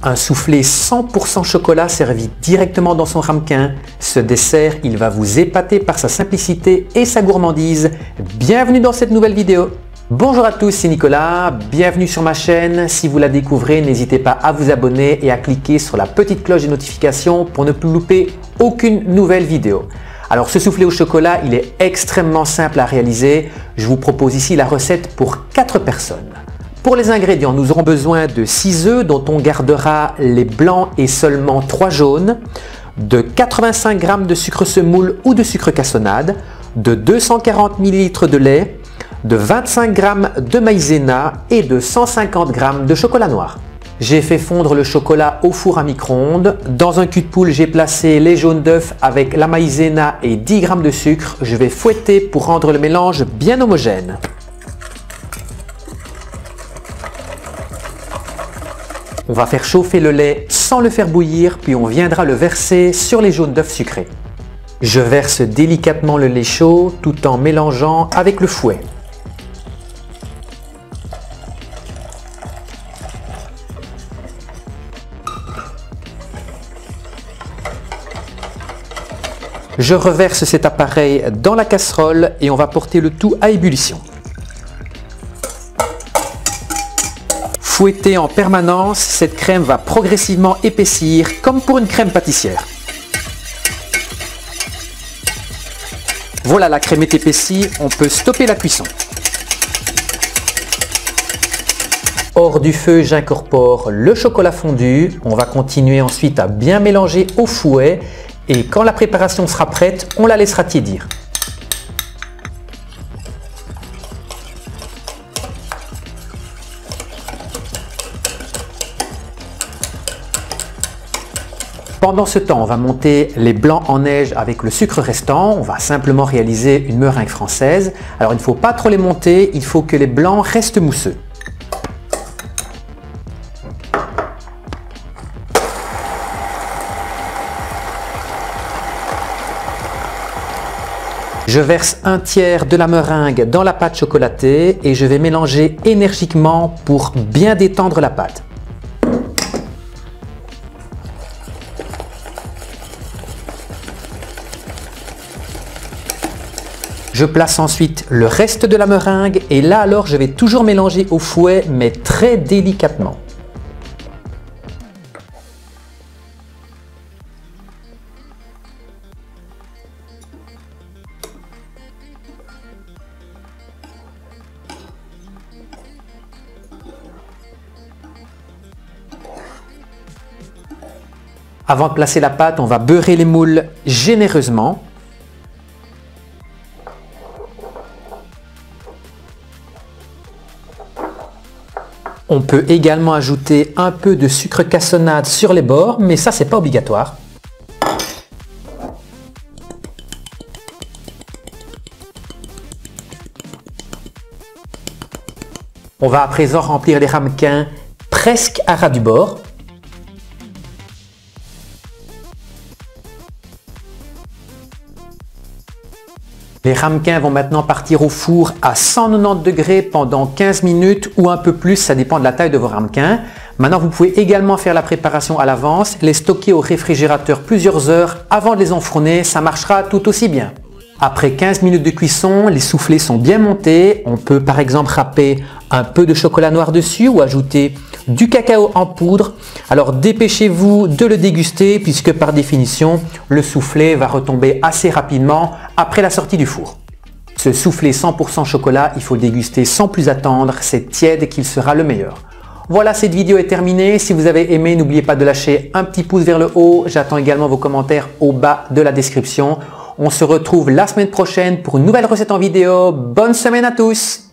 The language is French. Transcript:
Un soufflé 100% chocolat servi directement dans son ramequin. Ce dessert, il va vous épater par sa simplicité et sa gourmandise. Bienvenue dans cette nouvelle vidéo. Bonjour à tous, c'est Nicolas, bienvenue sur ma chaîne. Si vous la découvrez, n'hésitez pas à vous abonner et à cliquer sur la petite cloche des notifications pour ne plus louper aucune nouvelle vidéo. Alors ce soufflé au chocolat, il est extrêmement simple à réaliser. Je vous propose ici la recette pour 4 personnes. Pour les ingrédients, nous aurons besoin de 6 œufs dont on gardera les blancs et seulement 3 jaunes, de 85 g de sucre semoule ou de sucre cassonade, de 240 ml de lait, de 25 g de maïzena et de 150 g de chocolat noir. J'ai fait fondre le chocolat au four à micro-ondes. Dans un cul de poule, j'ai placé les jaunes d'œufs avec la maïzena et 10 g de sucre. Je vais fouetter pour rendre le mélange bien homogène. On va faire chauffer le lait sans le faire bouillir, puis on viendra le verser sur les jaunes d'œufs sucrés. Je verse délicatement le lait chaud tout en mélangeant avec le fouet. Je reverse cet appareil dans la casserole et on va porter le tout à ébullition. Fouettée en permanence, cette crème va progressivement épaissir comme pour une crème pâtissière. Voilà, la crème est épaissie, on peut stopper la cuisson. Hors du feu, j'incorpore le chocolat fondu. On va continuer ensuite à bien mélanger au fouet et quand la préparation sera prête, on la laissera tiédir. Pendant ce temps, on va monter les blancs en neige avec le sucre restant. On va simplement réaliser une meringue française. Alors il ne faut pas trop les monter, il faut que les blancs restent mousseux. Je verse un tiers de la meringue dans la pâte chocolatée et je vais mélanger énergiquement pour bien détendre la pâte. Je place ensuite le reste de la meringue et là alors je vais toujours mélanger au fouet mais très délicatement. Avant de placer la pâte, on va beurrer les moules généreusement. On peut également ajouter un peu de sucre cassonade sur les bords, mais ça c'est pas obligatoire. On va à présent remplir les ramequins presque à ras du bord. Les ramequins vont maintenant partir au four à 190 degrés pendant 15 minutes ou un peu plus, ça dépend de la taille de vos ramequins. Maintenant, vous pouvez également faire la préparation à l'avance, les stocker au réfrigérateur plusieurs heures avant de les enfourner, ça marchera tout aussi bien. Après 15 minutes de cuisson, les soufflés sont bien montés. On peut par exemple râper un peu de chocolat noir dessus ou ajouter du cacao en poudre. Alors dépêchez-vous de le déguster puisque par définition, le soufflé va retomber assez rapidement après la sortie du four. Ce soufflé 100% chocolat, il faut le déguster sans plus attendre. C'est tiède qu'il sera le meilleur. Voilà, cette vidéo est terminée. Si vous avez aimé, n'oubliez pas de lâcher un petit pouce vers le haut. J'attends également vos commentaires au bas de la description. On se retrouve la semaine prochaine pour une nouvelle recette en vidéo. Bonne semaine à tous!